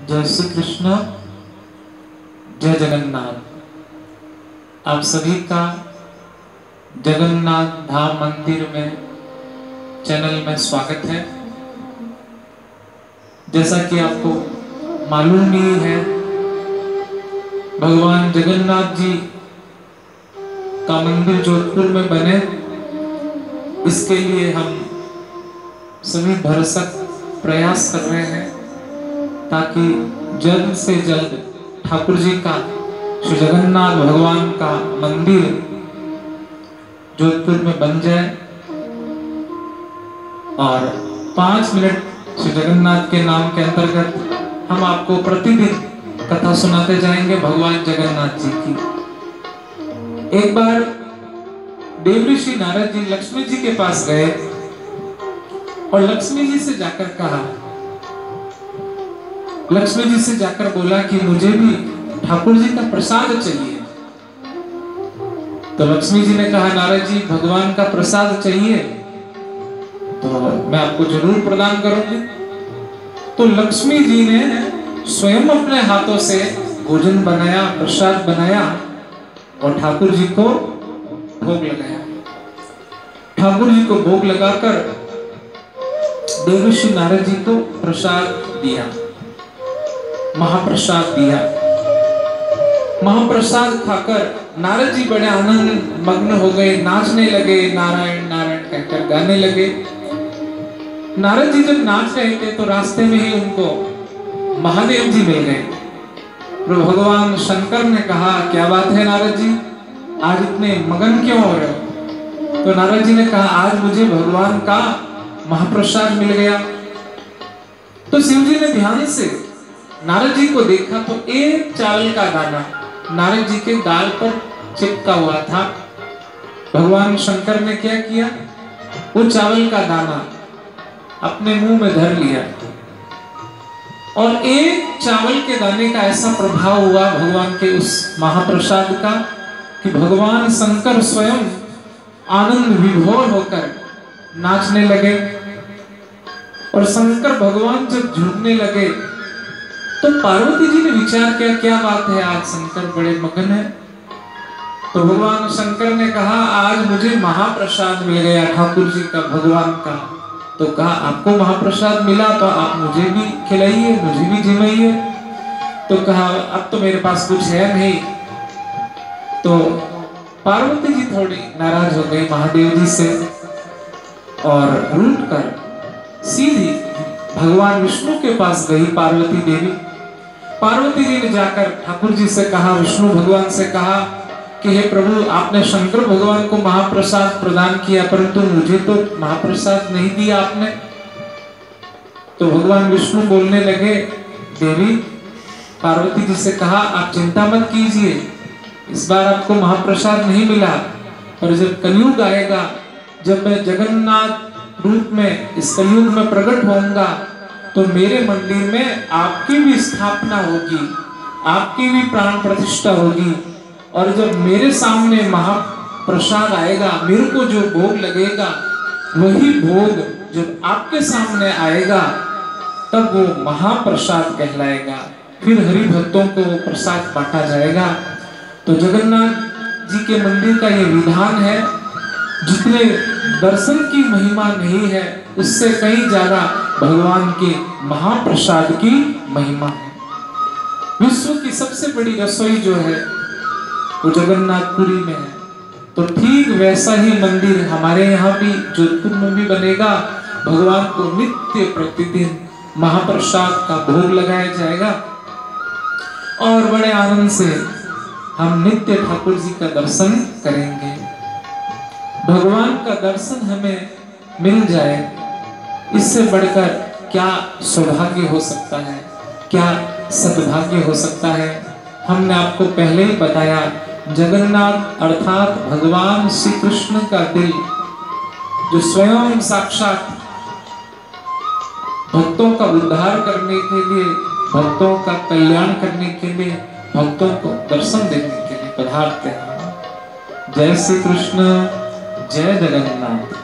जय श्री कृष्ण, जय जगन्नाथ। आप सभी का जगन्नाथ धाम मंदिर में चैनल में स्वागत है। जैसा कि आपको मालूम ही है, भगवान जगन्नाथ जी का मंदिर जोधपुर में बने, इसके लिए हम सभी भरसक प्रयास कर रहे हैं ताकि जल्द से जल्द ठाकुर जी का, श्री जगन्नाथ भगवान का मंदिर जोधपुर में बन जाए और 5 मिनट श्री जगन्नाथ के नाम के अंतर्गत हम आपको प्रतिदिन कथा सुनाते जाएंगे भगवान जगन्नाथ जी की। एक बार देवऋषि नारद जी लक्ष्मी जी के पास गए और लक्ष्मी जी से जाकर कहा, लक्ष्मी जी से जाकर बोला कि मुझे भी ठाकुर जी का प्रसाद चाहिए। तो लक्ष्मी जी ने कहा, नारद जी भगवान का प्रसाद चाहिए तो मैं आपको जरूर प्रदान करूंगी। तो लक्ष्मी जी ने स्वयं अपने हाथों से भोजन बनाया, प्रसाद बनाया और ठाकुर जी को भोग लगाया। ठाकुर जी को भोग लगाकर देवऋषि नारद जी को प्रसाद दिया, महाप्रसाद दिया। महाप्रसाद खाकर नारद जी बड़े आनंद मग्न हो गए, नाचने लगे, नारायण नारायण कहकर गाने लगे। नारद जी जब नाच रहे थे तो रास्ते में ही उनको महादेव जी मिल गए। तो भगवान शंकर ने कहा, क्या बात है नारद जी, आज इतने मगन क्यों हो रहे हो? तो नारद जी ने कहा, आज मुझे भगवान का महाप्रसाद मिल गया। तो शिव जी ने ध्यान से नारद जी को देखा तो एक चावल का दाना नारद जी के गाल पर चिपका हुआ था। भगवान शंकर ने क्या किया, वो चावल का दाना अपने मुंह में धर लिया और एक चावल के दाने का ऐसा प्रभाव हुआ भगवान के उस महाप्रसाद का कि भगवान शंकर स्वयं आनंद विभोर होकर नाचने लगे। और शंकर भगवान जब झूमने लगे तो पार्वती जी ने विचार किया, क्या बात है, आज शंकर बड़े मगन है। तो भगवान शंकर ने कहा, आज मुझे महाप्रसाद मिल गया ठाकुर जी का, भगवान का। तो कहा, आपको महाप्रसाद मिला तो आप मुझे भी खिलाइए, मुझे भी जिमाइए। तो कहा, अब तो मेरे पास कुछ है नहीं। तो पार्वती जी थोड़ी नाराज हो गई महादेव जी से और रूठ कर सीधी भगवान विष्णु के पास गई पार्वती देवी। पार्वती जी ने जाकर ठाकुर जी से कहा, विष्णु भगवान से कहा कि हे प्रभु, आपने शंकर भगवान को महाप्रसाद प्रदान किया परंतु मुझे तो महाप्रसाद नहीं दिया आपने। तो भगवान विष्णु बोलने लगे, देवी, पार्वती जी से कहा, आप चिंता मत कीजिए, इस बार आपको महाप्रसाद नहीं मिला, पर जब कलयुग आएगा, जब मैं जगन्नाथ रूप में इस कलयुग में प्रकट होऊंगा तो मेरे मंदिर में आपकी भी स्थापना होगी, आपकी भी प्राण प्रतिष्ठा होगी। और जब मेरे सामने महाप्रसाद आएगा, मेरे को जो भोग लगेगा वही भोग जब आपके सामने आएगा तब वो महाप्रसाद कहलाएगा, फिर हरि भक्तों को वो प्रसाद बांटा जाएगा। तो जगन्नाथ जी के मंदिर का ये विधान है, जितने दर्शन की महिमा नहीं है उससे कहीं ज्यादा भगवान के महाप्रसाद की महिमा है। विश्व की सबसे बड़ी रसोई जो है वो जगन्नाथपुरी में है। तो ठीक वैसा ही मंदिर हमारे यहाँ भी जोधपुर में भी बनेगा। भगवान को नित्य प्रतिदिन महाप्रसाद का भोग लगाया जाएगा और बड़े आनंद से हम नित्य ठाकुर जी का दर्शन करेंगे। भगवान का दर्शन हमें मिल जाए, इससे बढ़कर क्या सौभाग्य हो सकता है, क्या सद्भाग्य हो सकता है। हमने आपको पहले ही बताया, जगन्नाथ अर्थात भगवान श्री कृष्ण का दिल, जो स्वयं साक्षात भक्तों का उद्धार करने के लिए, भक्तों का कल्याण करने के लिए, भक्तों को दर्शन देने के लिए पधारते हैं। जय श्री कृष्ण, जय जगन्नाथ।